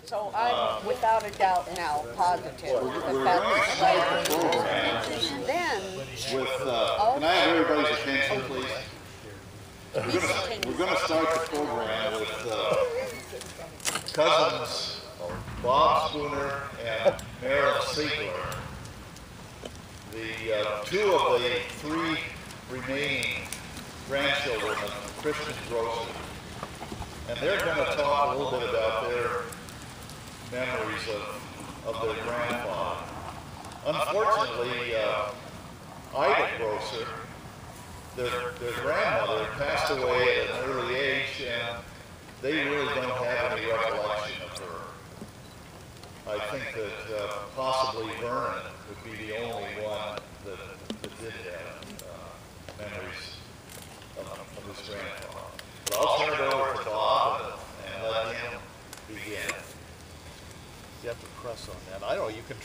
So I'm without a doubt now positive that that's right. Then, With, can I have everybody's attention, please? We're gonna start the program with cousins Bob Spooner and Marilyn Siegler. The two of the three remaining grandchildren of Christian Grocer. And they're going to talk a little bit about their memories of their grandfather. Unfortunately, Ida Grocer, their grandmother, passed away at an early age, and they really don't have any recollection of her. I think that possibly Vernon would be the only one that did have memories of his grandfather. But I'll turn it over to Bob and let him begin. You have to press on that. I don't know, you can